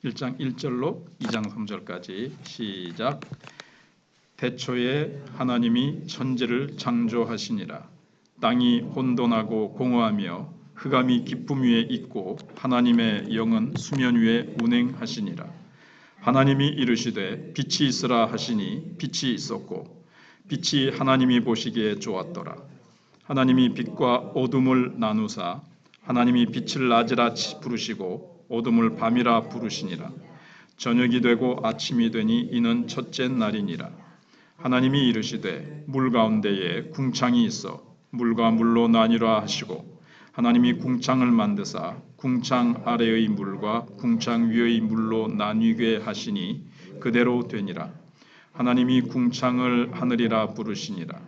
1장 1절로 2장 3절까지 시작. 태초에 하나님이 천지를 창조하시니라. 땅이 혼돈하고 공허하며 흑암이 깊음 위에 있고 하나님의 영은 수면 위에 운행하시니라. 하나님이 이르시되 빛이 있으라 하시니 빛이 있었고 빛이 하나님이 보시기에 좋았더라. 하나님이 빛과 어둠을 나누사 하나님이 빛을 낮이라 부르시고 어둠을 밤이라 부르시니라. 저녁이 되고 아침이 되니 이는 첫째 날이니라. 하나님이 이르시되 물 가운데에 궁창이 있어 물과 물로 나뉘라 하시고 하나님이 궁창을 만드사 궁창 아래의 물과 궁창 위의 물로 나뉘게 하시니 그대로 되니라. 하나님이 궁창을 하늘이라 부르시니라.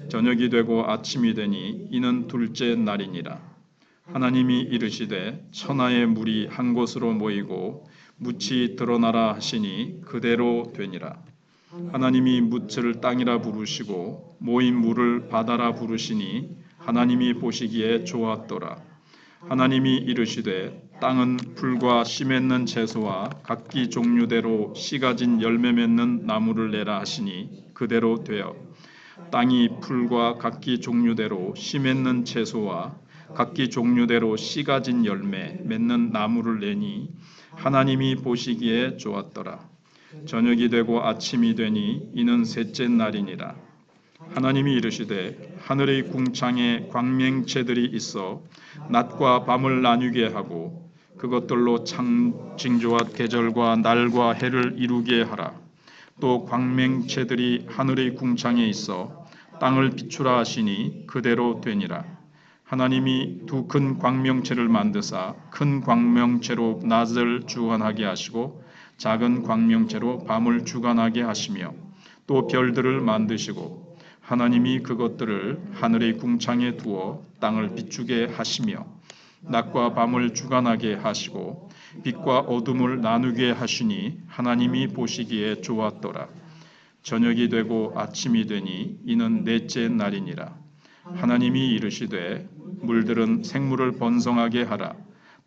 저녁이 되고 아침이 되니 이는 둘째 날이니라. 하나님이 이르시되 천하의 물이 한 곳으로 모이고 묻이 드러나라 하시니 그대로 되니라. 하나님이 묻을 땅이라 부르시고 모인 물을 바다라 부르시니 하나님이 보시기에 좋았더라. 하나님이 이르시되 땅은 풀과 씨 맺는 채소와 각기 종류대로 씨 가진 열매 맺는 나무를 내라 하시니 그대로 되어 땅이 풀과 각기 종류대로 씨 맺는 채소와 각기 종류대로 씨 가진 열매 맺는 나무를 내니 하나님이 보시기에 좋았더라. 저녁이 되고 아침이 되니 이는 셋째 날이니라. 하나님이 이르시되 하늘의 궁창에 광명체들이 있어 낮과 밤을 나뉘게 하고 그것들로 징조와 계절과 날과 해를 이루게 하라. 또 광명체들이 하늘의 궁창에 있어 땅을 비추라 하시니 그대로 되니라. 하나님이 두 큰 광명체를 만드사 큰 광명체로 낮을 주관하게 하시고 작은 광명체로 밤을 주관하게 하시며 또 별들을 만드시고 하나님이 그것들을 하늘의 궁창에 두어 땅을 비추게 하시며 낮과 밤을 주관하게 하시고 빛과 어둠을 나누게 하시니 하나님이 보시기에 좋았더라. 저녁이 되고 아침이 되니 이는 넷째 날이니라. 하나님이 이르시되 물들은 생물을 번성하게 하라.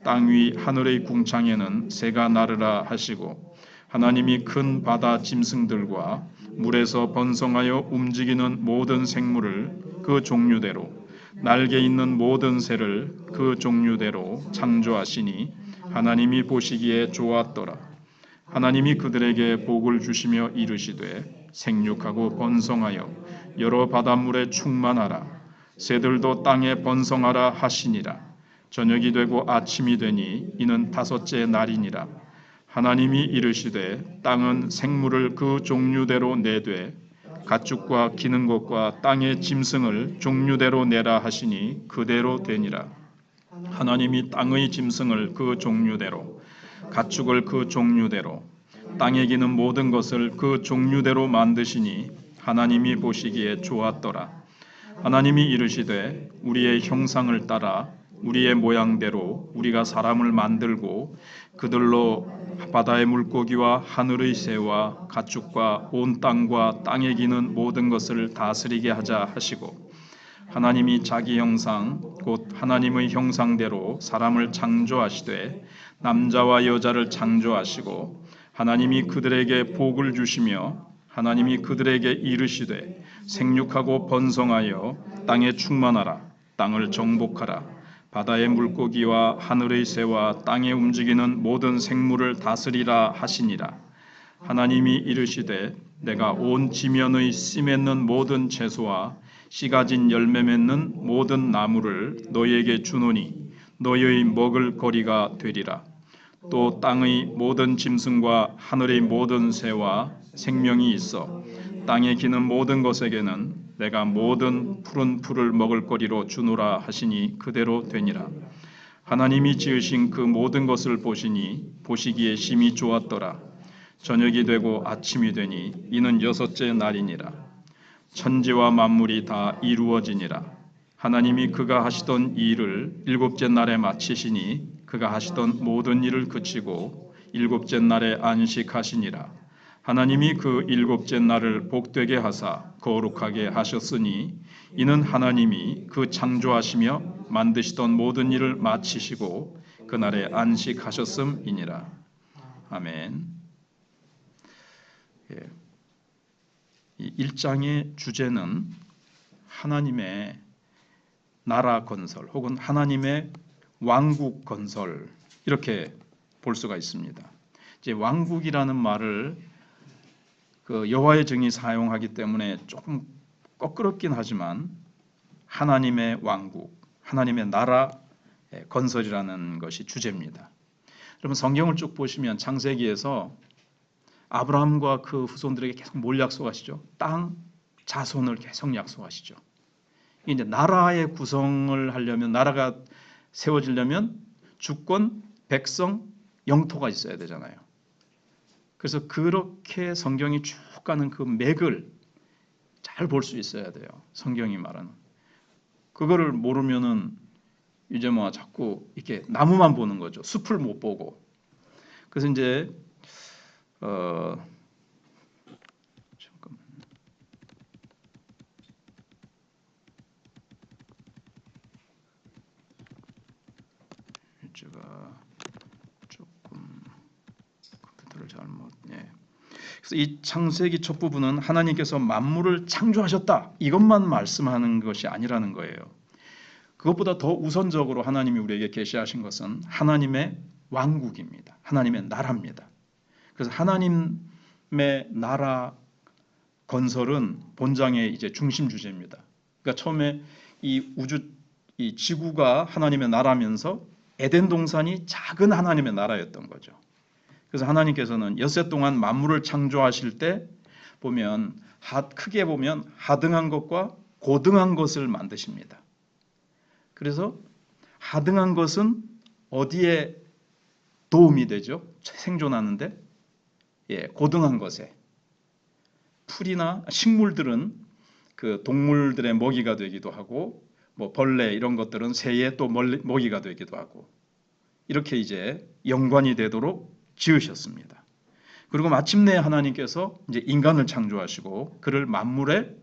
땅 위 하늘의 궁창에는 새가 나르라 하시고 하나님이 큰 바다 짐승들과 물에서 번성하여 움직이는 모든 생물을 그 종류대로 날개 있는 모든 새를 그 종류대로 창조하시니 하나님이 보시기에 좋았더라. 하나님이 그들에게 복을 주시며 이르시되 생육하고 번성하여 여러 바닷물에 충만하라. 새들도 땅에 번성하라 하시니라. 저녁이 되고 아침이 되니 이는 다섯째 날이니라. 하나님이 이르시되 땅은 생물을 그 종류대로 내되 가축과 기는 것과 땅의 짐승을 종류대로 내라 하시니 그대로 되니라. 하나님이 땅의 짐승을 그 종류대로 가축을 그 종류대로 땅에 기는 모든 것을 그 종류대로 만드시니 하나님이 보시기에 좋았더라. 하나님이 이르시되 우리의 형상을 따라 우리의 모양대로 우리가 사람을 만들고 그들로 바다의 물고기와 하늘의 새와 가축과 온 땅과 땅에 기는 모든 것을 다스리게 하자 하시고 하나님이 자기 형상 곧 하나님의 형상대로 사람을 창조하시되 남자와 여자를 창조하시고 하나님이 그들에게 복을 주시며 하나님이 그들에게 이르시되 생육하고 번성하여 땅에 충만하라. 땅을 정복하라. 바다의 물고기와 하늘의 새와 땅에 움직이는 모든 생물을 다스리라 하시니라. 하나님이 이르시되 내가 온 지면의 씨 맺는 모든 채소와 씨 가진 열매 맺는 모든 나무를 너희에게 주노니 너희의 먹을 거리가 되리라. 또 땅의 모든 짐승과 하늘의 모든 새와 생명이 있어 땅에 기는 모든 것에게는 내가 모든 푸른 풀을 먹을 거리로 주노라 하시니 그대로 되니라. 하나님이 지으신 그 모든 것을 보시니 보시기에 심히 좋았더라. 저녁이 되고 아침이 되니 이는 여섯째 날이니라. 천지와 만물이 다 이루어지니라. 하나님이 그가 하시던 일을 일곱째 날에 마치시니 그가 하시던 모든 일을 그치고 일곱째 날에 안식하시니라. 하나님이 그 일곱째 날을 복되게 하사 거룩하게 하셨으니 이는 하나님이 그 창조하시며 만드시던 모든 일을 마치시고 그날에 안식하셨음이니라. 아멘. 예. 이 1장의 주제는 하나님의 나라 건설 혹은 하나님의 왕국 건설 이렇게 볼 수가 있습니다. 이제 왕국이라는 말을 그 여호와의 증이 사용하기 때문에 조금 거꾸럽긴 하지만 하나님의 왕국, 하나님의 나라 건설이라는 것이 주제입니다. 여러분 성경을 쭉 보시면 창세기에서 아브라함과 그 후손들에게 계속 뭘 약속하시죠? 땅, 자손을 계속 약속하시죠. 이제 나라의 구성을 하려면 나라가 세워지려면 주권, 백성, 영토가 있어야 되잖아요. 그래서 그렇게 성경이 쭉 가는 그 맥을 잘 볼 수 있어야 돼요. 성경이 말하는. 그거를 모르면은 이제 뭐 자꾸 이렇게 나무만 보는 거죠. 숲을 못 보고. 그래서 이제 잠깐 제가 조금 컴퓨터를 잘못. 그래서 이 창세기 첫 부분은 하나님께서 만물을 창조하셨다 이것만 말씀하는 것이 아니라는 거예요. 그것보다 더 우선적으로 하나님이 우리에게 계시하신 것은 하나님의 왕국입니다. 하나님의 나라입니다. 그래서 하나님의 나라 건설은 본장의 이제 중심 주제입니다. 그러니까 처음에 이 우주, 이 지구가 하나님의 나라면서 에덴 동산이 작은 하나님의 나라였던 거죠. 그래서 하나님께서는 엿새 동안 만물을 창조하실 때 보면 크게 보면 하등한 것과 고등한 것을 만드십니다. 그래서 하등한 것은 어디에 도움이 되죠? 생존하는데 고등한 것에 풀이나 식물들은 그 동물들의 먹이가 되기도 하고 뭐 벌레 이런 것들은 새의 또 먹이가 되기도 하고 이렇게 이제 연관이 되도록 지으셨습니다. 그리고 마침내 하나님께서 이제 인간을 창조하시고 그를 만물의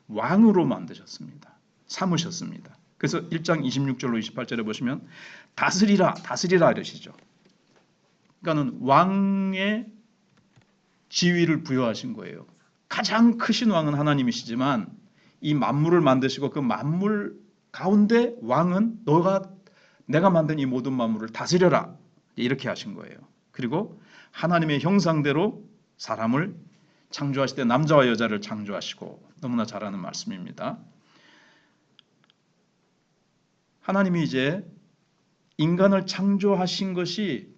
왕으로 만드셨습니다. 삼으셨습니다. 그래서 1장 26절로 28절에 보시면 다스리라 다스리라 이러시죠. 그러니까는 왕의 지위를 부여하신 거예요. 가장 크신 왕은 하나님이시지만 이 만물을 만드시고 그 만물 가운데 왕은 내가 만든 이 모든 만물을 다스려라 이렇게 하신 거예요. 그리고 하나님의 형상대로 사람을 창조하실 때 남자와 여자를 창조하시고 너무나 잘 아는 말씀입니다. 하나님이 이제 인간을 창조하신 것이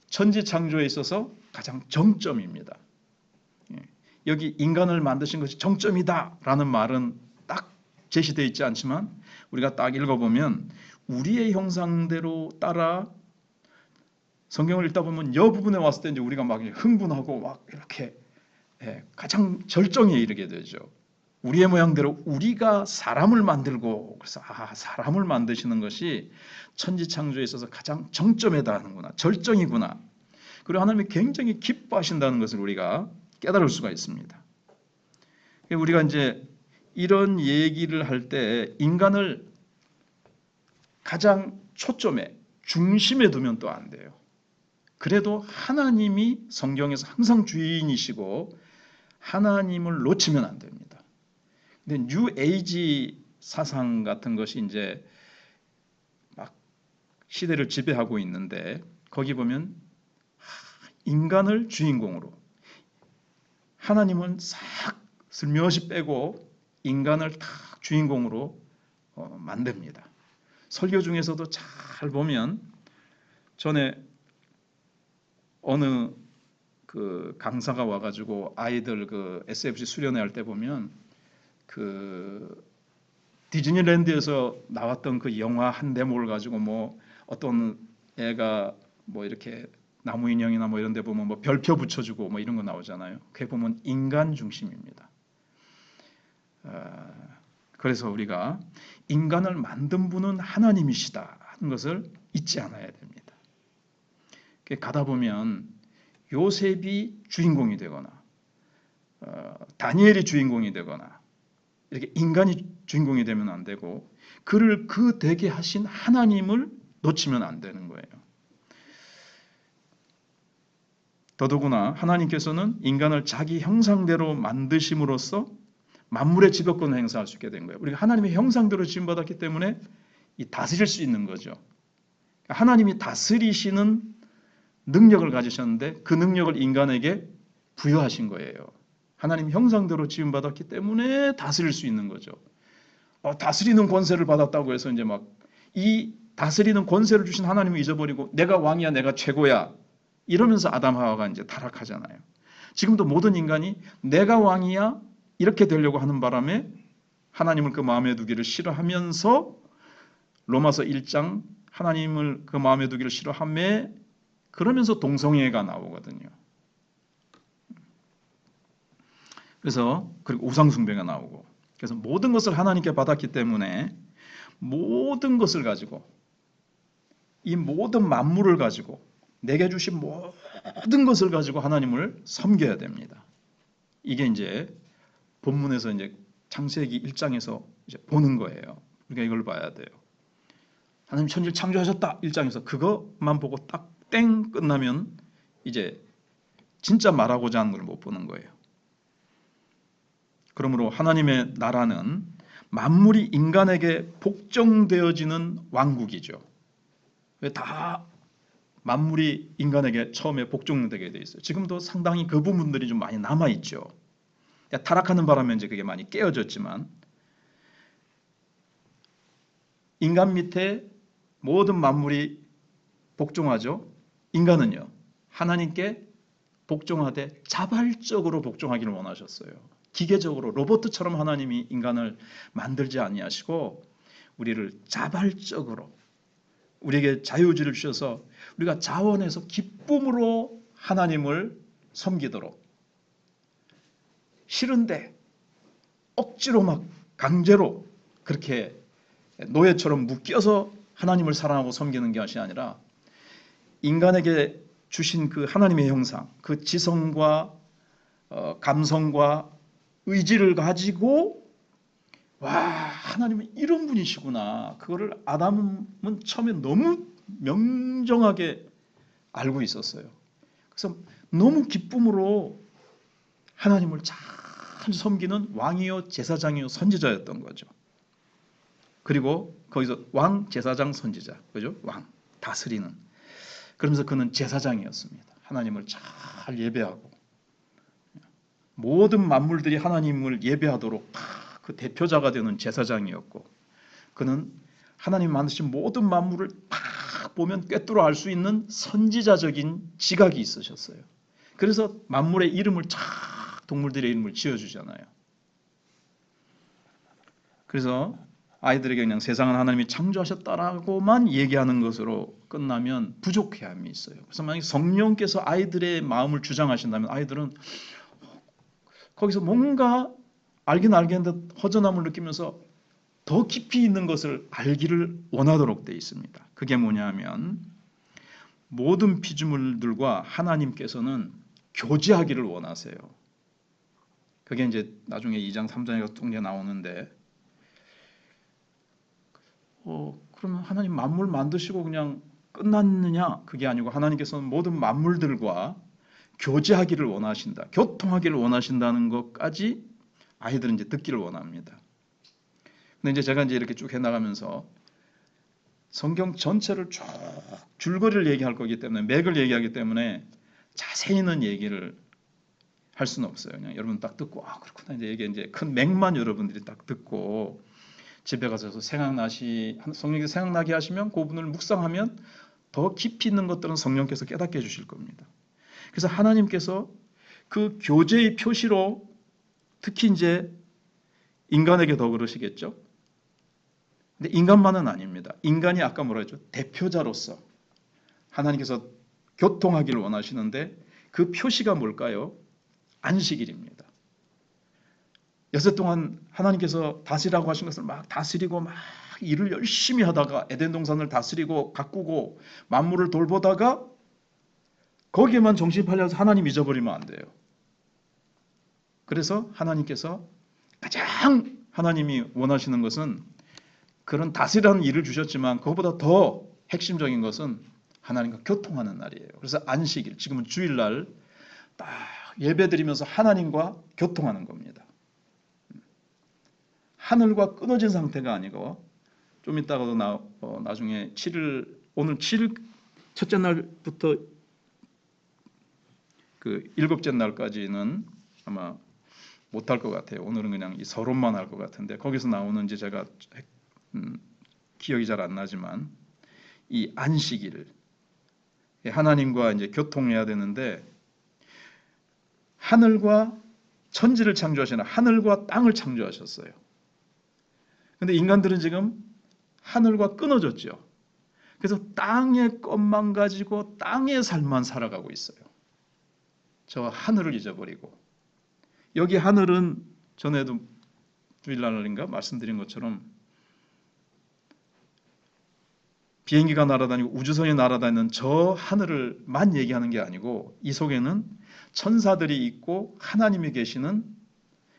천지 창조에 있어서 가장 정점입니다. 여기 인간을 만드신 것이 정점이다라는 말은 딱 제시되어 있지 않지만 우리가 딱 읽어보면 우리의 형상대로 따라 성경을 읽다 보면 여 부분에 왔을 때 이제 우리가 막 흥분하고 막 이렇게 가장 절정에 이르게 되죠. 우리의 모양대로 우리가 사람을 만들고 그래서 사람을 만드시는 것이 천지 창조에 있어서 가장 정점에 달하는구나, 절정이구나. 그리고 하나님이 굉장히 기뻐하신다는 것을 우리가 깨달을 수가 있습니다. 우리가 이제 이런 얘기를 할 때 인간을 가장 초점에 중심에 두면 또 안 돼요. 그래도 하나님이 성경에서 항상 주인이시고 하나님을 놓치면 안 됩니다. 근데 뉴 에이지 사상 같은 것이 이제 막 시대를 지배하고 있는데 거기 보면 인간을 주인공으로 하나님은 싹 슬며시 빼고 인간을 다 주인공으로 만듭니다. 설교 중에서도 잘 보면 전에 어느 그 강사가 와가지고 아이들 그 SFC 수련회 할 때 보면 그 디즈니랜드에서 나왔던 그 영화 한 대목을 가지고 뭐 어떤 애가 뭐 이렇게 나무 인형이나 뭐 이런 데 보면 뭐 별표 붙여주고 뭐 이런 거 나오잖아요. 그게 보면 인간 중심입니다. 그래서 우리가 인간을 만든 분은 하나님이시다 하는 것을 잊지 않아야 됩니다. 가다 보면 요셉이 주인공이 되거나 다니엘이 주인공이 되거나 이렇게 인간이 주인공이 되면 안 되고 그를 그 되게 하신 하나님을 놓치면 안 되는 거예요. 더더구나 하나님께서는 인간을 자기 형상대로 만드심으로써 만물의 지배권을 행사할 수 있게 된 거예요. 우리가 하나님의 형상대로 지음받았기 때문에 이 다스릴 수 있는 거죠. 하나님이 다스리시는 능력을 가지셨는데 그 능력을 인간에게 부여하신 거예요. 하나님 형상대로 지음받았기 때문에 다스릴 수 있는 거죠. 다스리는 권세를 받았다고 해서 이제 막 이 다스리는 권세를 주신 하나님을 잊어버리고 내가 왕이야, 내가 최고야 이러면서 아담 하와가 이제 타락하잖아요. 지금도 모든 인간이 내가 왕이야 이렇게 되려고 하는 바람에 하나님을 그 마음에 두기를 싫어하면서 로마서 1장 하나님을 그 마음에 두기를 싫어하며 그러면서 동성애가 나오거든요. 그래서 그리고 우상숭배가 나오고 그래서 모든 것을 하나님께 받았기 때문에 모든 것을 가지고 이 모든 만물을 가지고 내게 주신 모든 것을 가지고 하나님을 섬겨야 됩니다. 이게 이제 본문에서 이제 창세기 1장에서 이제 보는 거예요. 우리가 이걸 봐야 돼요. 하나님 천지를 창조하셨다 1장에서 그것만 보고 딱 땡 끝나면 이제 진짜 말하고자 하는 걸 못 보는 거예요. 그러므로 하나님의 나라는 만물이 인간에게 복종되어지는 왕국이죠. 다 만물이 인간에게 처음에 복종되게 돼 있어요. 지금도 상당히 그 부분들이 좀 많이 남아 있죠. 타락하는 바람에 이제 그게 많이 깨어졌지만 인간 밑에 모든 만물이 복종하죠. 인간은요 하나님께 복종하되 자발적으로 복종하기를 원하셨어요. 기계적으로 로봇처럼 하나님이 인간을 만들지 아니하시고 우리를 자발적으로 우리에게 자유의지를 주셔서 우리가 자원해서 기쁨으로 하나님을 섬기도록 싫은데 억지로 막 강제로 그렇게 노예처럼 묶여서 하나님을 사랑하고 섬기는 것이 아니라 인간에게 주신 그 하나님의 형상, 그 지성과 감성과 의지를 가지고 와 하나님은 이런 분이시구나. 그거를 아담은 처음에 너무 명정하게 알고 있었어요. 그래서 너무 기쁨으로 하나님을 잘 섬기는 왕이요 제사장이요 선지자였던 거죠. 그리고 거기서 왕, 제사장, 선지자, 그죠? 왕 다스리는. 그러면서 그는 제사장이었습니다. 하나님을 잘 예배하고 모든 만물들이 하나님을 예배하도록 그 대표자가 되는 제사장이었고 그는 하나님 만드신 모든 만물을 딱 보면 꿰뚫어 알 수 있는 선지자적인 지각이 있으셨어요. 그래서 만물의 이름을 쫙 동물들의 이름을 지어주잖아요. 그래서 아이들에게 그냥 세상은 하나님이 창조하셨다라고만 얘기하는 것으로 끝나면 부족해함이 있어요. 그래서 만약에 성령께서 아이들의 마음을 주장하신다면 아이들은 거기서 뭔가 알긴 알겠는데 허전함을 느끼면서 더 깊이 있는 것을 알기를 원하도록 되어 있습니다. 그게 뭐냐면 모든 피조물들과 하나님께서는 교제하기를 원하세요. 그게 이제 나중에 2장 3장에 통계 나오는데 그러면 하나님 만물 만드시고 그냥 끝났느냐? 그게 아니고 하나님께서는 모든 만물들과 교제하기를 원하신다. 교통하기를 원하신다는 것까지 아이들은 이제 듣기를 원합니다. 근데 이제 제가 이제 이렇게 쭉 해나가면서 성경 전체를 쭉 줄거리를 얘기할 거기 때문에 맥을 얘기하기 때문에 자세히는 얘기를 할 수는 없어요. 그냥 여러분 딱 듣고 그렇구나 이제 큰 맥만 여러분들이 딱 듣고 집에 가셔서 성령께서 생각나게 하시면 그 부분을 묵상하면 더 깊이 있는 것들은 성령께서 깨닫게 해주실 겁니다. 그래서 하나님께서 그 교제의 표시로 특히 이제 인간에게 더 그러시겠죠. 근데 인간만은 아닙니다. 인간이 아까 뭐라 했죠? 대표자로서 하나님께서 교통하기를 원하시는데 그 표시가 뭘까요? 안식일입니다. 여섯 동안 하나님께서 다스리라고 하신 것을 막 다스리고 막 일을 열심히 하다가 에덴 동산을 다스리고 가꾸고 만물을 돌보다가 거기에만 정신이 팔려서 하나님 잊어버리면 안 돼요. 그래서 하나님께서 가장 하나님이 원하시는 것은 그런 다스리라는 일을 주셨지만 그것보다 더 핵심적인 것은 하나님과 교통하는 날이에요. 그래서 안식일, 지금은 주일날 딱 예배드리면서 하나님과 교통하는 겁니다. 하늘과 끊어진 상태가 아니고 좀 이따가도 나중에 7일 오늘 7일 첫째 날부터 그 일곱째 날까지는 아마 못할 것 같아요. 오늘은 그냥 이 서론만 할 것 같은데 거기서 나오는지 제가 기억이 잘 안 나지만 이 안식일 하나님과 이제 교통해야 되는데 하늘과 천지를 창조하시나 하늘과 땅을 창조하셨어요. 근데 인간들은 지금 하늘과 끊어졌죠. 그래서 땅의 것만 가지고 땅의 삶만 살아가고 있어요. 저 하늘을 잊어버리고 여기 하늘은 전에도 주일날인가 말씀드린 것처럼 비행기가 날아다니고 우주선이 날아다니는 저 하늘을만 얘기하는 게 아니고 이 속에는 천사들이 있고 하나님이 계시는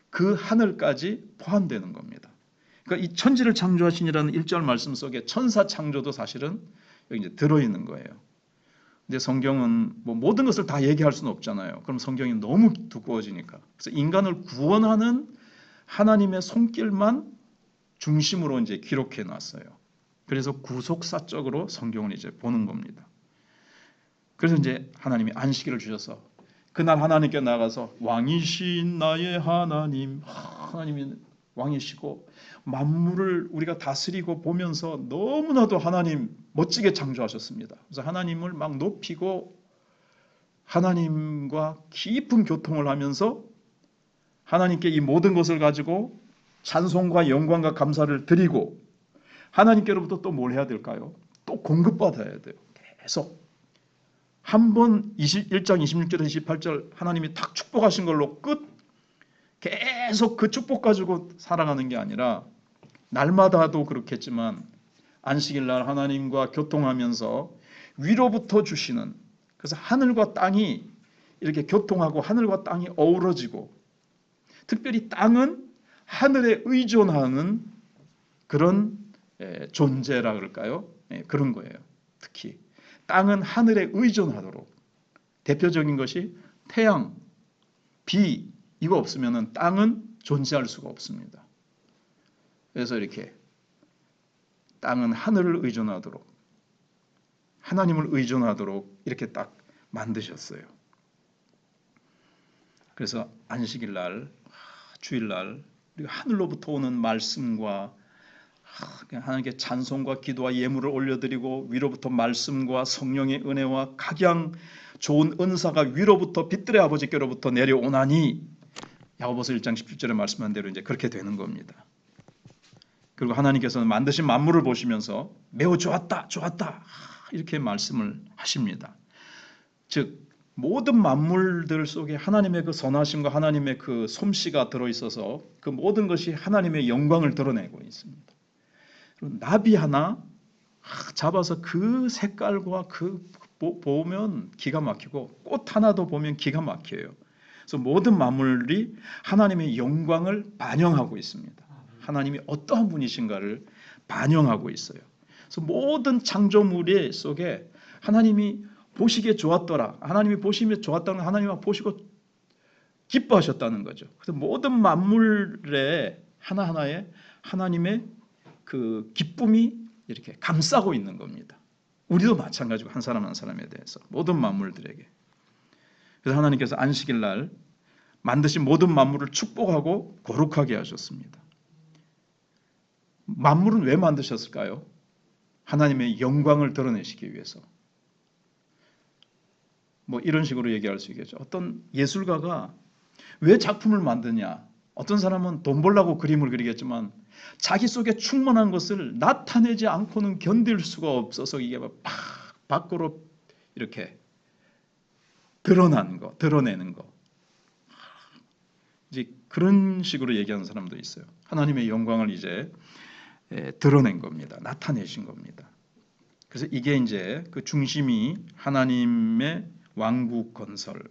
그 하늘까지 포함되는 겁니다. 그러니까 이 천지를 창조하시니라는 1절 말씀 속에 천사 창조도 사실은 여기 이제 들어있는 거예요. 근데 성경은 뭐 모든 것을 다 얘기할 수는 없잖아요. 그럼 성경이 너무 두꺼워지니까. 그래서 인간을 구원하는 하나님의 손길만 중심으로 이제 기록해 놨어요. 그래서 구속사적으로 성경을 이제 보는 겁니다. 그래서 이제 하나님이 안식일을 주셔서 그날 하나님께 나가서 왕이신 나의 하나님, 하나님이 왕이시고 만물을 우리가 다스리고 보면서 너무나도 하나님 멋지게 창조하셨습니다. 그래서 하나님을 막 높이고 하나님과 깊은 교통을 하면서 하나님께 이 모든 것을 가지고 찬송과 영광과 감사를 드리고 하나님께로부터 또 뭘 해야 될까요? 또 공급받아야 돼요. 계속 한 번 1장 26절에서 28절 하나님이 탁 축복하신 걸로 끝. 계속 그 축복 가지고 살아가는 게 아니라 날마다도 그렇겠지만 안식일 날 하나님과 교통하면서 위로부터 주시는, 그래서 하늘과 땅이 이렇게 교통하고 하늘과 땅이 어우러지고 특별히 땅은 하늘에 의존하는 그런 존재라 그럴까요? 그런 거예요. 특히 땅은 하늘에 의존하도록 대표적인 것이 태양, 비 이거 없으면 땅은 존재할 수가 없습니다. 그래서 이렇게 땅은 하늘을 의존하도록 하나님을 의존하도록 이렇게 딱 만드셨어요. 그래서 안식일 날, 주일 날 우리가 하늘로부터 오는 말씀과 하나님께 찬송과 기도와 예물을 올려드리고 위로부터 말씀과 성령의 은혜와 각양 좋은 은사가 위로부터 빛들의 아버지께로부터 내려오나니 야고보서 1장 17절에 말씀한 대로 이제 그렇게 되는 겁니다. 그리고 하나님께서는 만드신 만물을 보시면서 매우 좋았다, 좋았다 이렇게 말씀을 하십니다. 즉 모든 만물들 속에 하나님의 그 선하심과 하나님의 그 솜씨가 들어있어서 그 모든 것이 하나님의 영광을 드러내고 있습니다. 그리고 나비 하나 잡아서 그 색깔과 그 보면 기가 막히고 꽃 하나도 보면 기가 막혀요. 그래서 모든 만물이 하나님의 영광을 반영하고 있습니다. 하나님이 어떠한 분이신가를 반영하고 있어요. 그래서 모든 창조물 속에 하나님이 보시기에 좋았더라. 하나님이 보시면 좋았다는 건 하나님이 보시고 기뻐하셨다는 거죠. 그래서 모든 만물의 하나하나에 하나님의 그 기쁨이 이렇게 감싸고 있는 겁니다. 우리도 마찬가지고 한 사람 한 사람에 대해서 모든 만물들에게. 그래서 하나님께서 안식일 날 만드신 모든 만물을 축복하고 거룩하게 하셨습니다. 만물은 왜 만드셨을까요? 하나님의 영광을 드러내시기 위해서. 뭐 이런 식으로 얘기할 수 있겠죠. 어떤 예술가가 왜 작품을 만드냐? 어떤 사람은 돈 벌려고 그림을 그리겠지만 자기 속에 충만한 것을 나타내지 않고는 견딜 수가 없어서 이게 막 밖으로 이렇게 드러내는 거. 이제 그런 식으로 얘기하는 사람도 있어요. 하나님의 영광을 이제 드러낸 겁니다. 나타내신 겁니다. 그래서 이게 이제 그 중심이 하나님의 왕국 건설.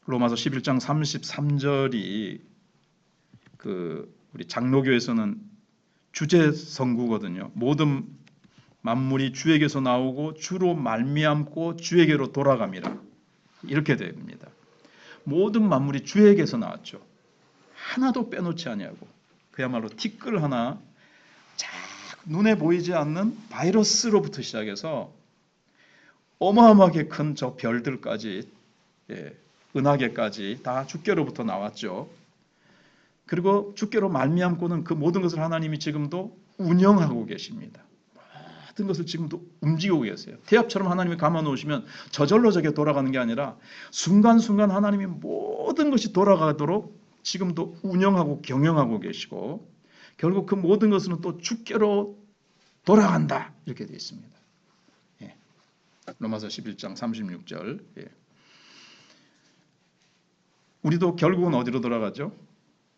로마서 11장 33절이 그 우리 장로교에서는 주제 성구거든요. 모든 만물이 주에게서 나오고 주로 말미암고 주에게로 돌아갑니다. 이렇게 됩니다. 모든 만물이 주에게서 나왔죠. 하나도 빼놓지 아니하고 그야말로 티끌 하나 쫙 눈에 보이지 않는 바이러스로부터 시작해서 어마어마하게 큰 저 별들까지, 은하계까지 다 주께로부터 나왔죠. 그리고 주께로 말미암고는 그 모든 것을 하나님이 지금도 운영하고 계십니다. 모든 것을 지금도 움직이고 계세요. 태엽처럼 하나님이 감아 놓으시면 저절로 저게 돌아가는 게 아니라 순간순간 하나님이 모든 것이 돌아가도록 지금도 운영하고 경영하고 계시고 결국 그 모든 것은 또 주께로 돌아간다 이렇게 되어 있습니다. 로마서 11장 36절. 우리도 결국은 어디로 돌아가죠?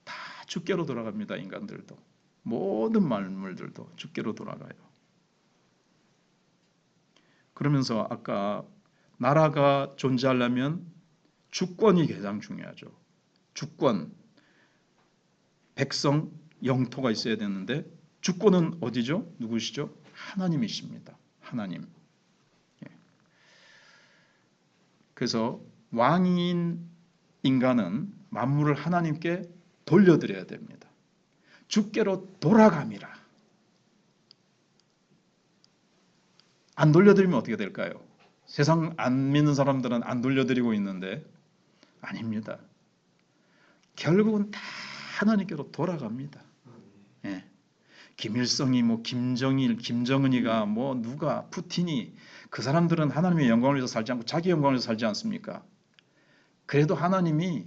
다 주께로 돌아갑니다. 인간들도 모든 만물들도 주께로 돌아가요. 그러면서 아까 나라가 존재하려면 주권이 가장 중요하죠. 주권, 백성, 영토가 있어야 되는데 주권은 어디죠? 누구시죠? 하나님이십니다. 하나님. 그래서 왕인 인간은 만물을 하나님께 돌려드려야 됩니다. 주께로 돌아갑니다. 안 돌려드리면 어떻게 될까요? 세상 안 믿는 사람들은 안 돌려드리고 있는데 아닙니다. 결국은 다 하나님께로 돌아갑니다. 김일성이 김정일, 김정은이가 누가 푸틴이 그 사람들은 하나님의 영광을 위해서 살지 않고 자기 영광을 위해서 살지 않습니까? 그래도 하나님이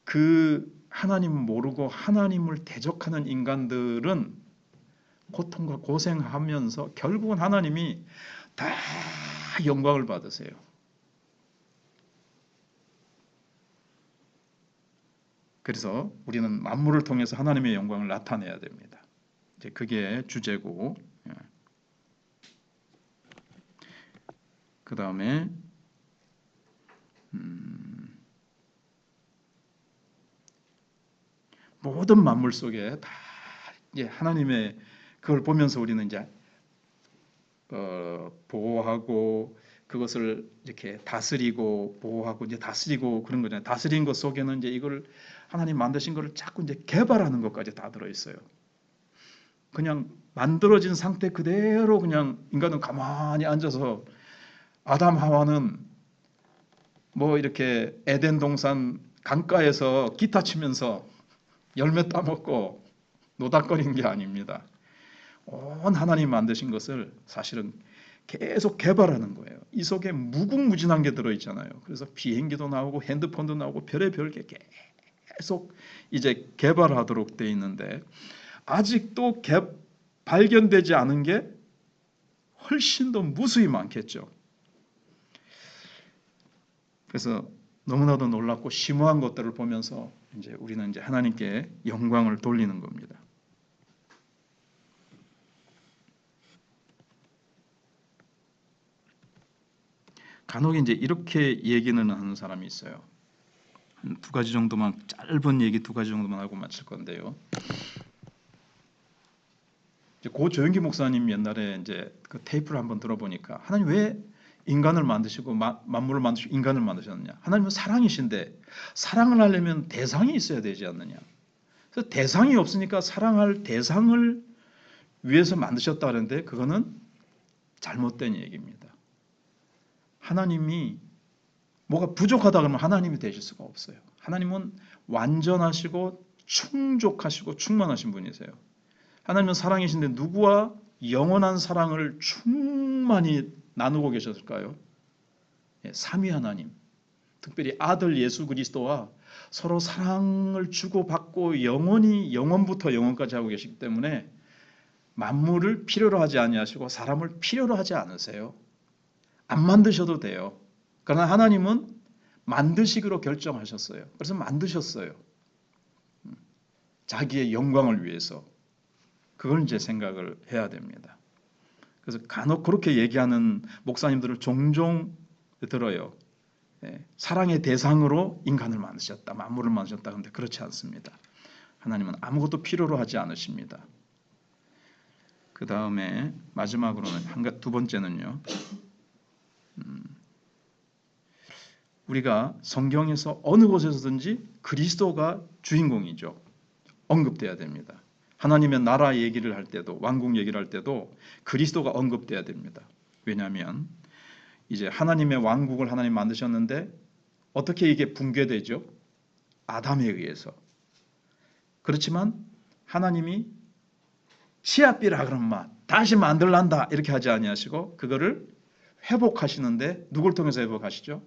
그 하나님 모르고 하나님을 대적하는 인간들은 고통과 고생하면서 결국은 하나님이 다 영광을 받으세요. 그래서 우리는 만물을 통해서 하나님의 영광을 나타내야 됩니다. 이제 그게 주제고, 그 다음에 모든 만물 속에 다 이제 하나님의 그걸 보면서 우리는 이제 보호하고 그것을 이렇게 다스리고 보호하고 이제 다스리고 그런 거잖아요. 다스린 것 속에는 이제 이걸 하나님 만드신 거를 자꾸 이제 개발하는 것까지 다 들어 있어요. 그냥 만들어진 상태 그대로 그냥 인간은 가만히 앉아서 아담 하와는 이렇게 에덴 동산 강가에서 기타 치면서 열매 따먹고 노닥거리는 게 아닙니다. 온 하나님 만드신 것을 사실은 계속 개발하는 거예요. 이 속에 무궁무진한 게 들어있잖아요. 그래서 비행기도 나오고 핸드폰도 나오고 별의별 게 계속 이제 개발하도록 돼 있는데 아직도 발견되지 않은 게 훨씬 더 무수히 많겠죠. 그래서 너무나도 놀랍고 심오한 것들을 보면서 이제 우리는 이제 하나님께 영광을 돌리는 겁니다. 간혹 이제 이렇게 얘기는 하는 사람이 있어요. 한 두 가지 정도만 짧은 얘기 두 가지 정도만 하고 마칠 건데요. 고 조영기 목사님 옛날에 이제 그 테이프를 한번 들어보니까 하나님 왜 인간을 만드시고 만물을 만드시고 인간을 만드셨느냐? 하나님은 사랑이신데 사랑을 하려면 대상이 있어야 되지 않느냐? 그래서 대상이 없으니까 사랑할 대상을 위해서 만드셨다 그러는데 그거는 잘못된 얘기입니다. 하나님이 뭐가 부족하다 그러면 하나님이 되실 수가 없어요. 하나님은 완전하시고 충족하시고 충만하신 분이세요. 하나님은 사랑이신데 누구와 영원한 사랑을 충만히 나누고 계셨을까요? 삼위 하나님, 특별히 아들 예수 그리스도와 서로 사랑을 주고받고 영원히 영원부터 영원까지 하고 계시기 때문에 만물을 필요로 하지 아니하시고 사람을 필요로 하지 않으세요. 안 만드셔도 돼요. 그러나 하나님은 만드시기로 결정하셨어요. 그래서 만드셨어요. 자기의 영광을 위해서. 그걸 이제 생각을 해야 됩니다. 그래서 간혹 그렇게 얘기하는 목사님들을 종종 들어요. 사랑의 대상으로 인간을 만드셨다, 만물을 만드셨다. 그런데 그렇지 않습니다. 하나님은 아무것도 필요로 하지 않으십니다. 그 다음에 마지막으로는 두 번째는요. 우리가 성경에서 어느 곳에서든지 그리스도가 주인공이죠. 언급돼야 됩니다. 하나님의 나라 얘기를 할 때도, 왕국 얘기를 할 때도 그리스도가 언급돼야 됩니다. 왜냐하면 이제 하나님의 왕국을 하나님 만드셨는데 어떻게 이게 붕괴되죠? 아담에 의해서. 그렇지만 하나님이 시합비라 그러면 다시 만들란다 이렇게 하지 아니하시고 그거를 회복하시는데 누굴 통해서 회복하시죠?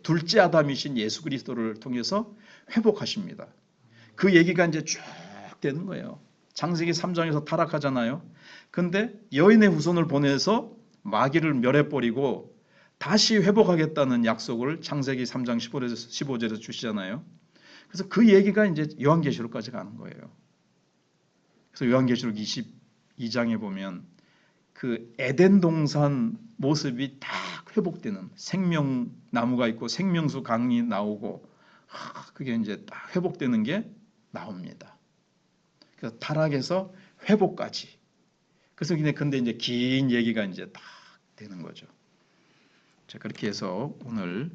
둘째 아담이신 예수 그리스도를 통해서 회복하십니다. 그 얘기가 이제 쭉 되는 거예요. 창세기 3장에서 타락하잖아요. 근데 여인의 후손을 보내서 마귀를 멸해버리고 다시 회복하겠다는 약속을 창세기 3장 15절에서 주시잖아요. 그래서 그 얘기가 이제 요한계시록까지 가는 거예요. 그래서 요한계시록 22장에 보면 그 에덴 동산 모습이 다 회복되는 생명나무가 있고 생명수 강이 나오고 그게 이제 딱 회복되는 게 나옵니다. 그래서 타락에서 회복까지. 그래서 근데 이제 긴 얘기가 이제 딱 되는 거죠. 자, 그렇게 해서 오늘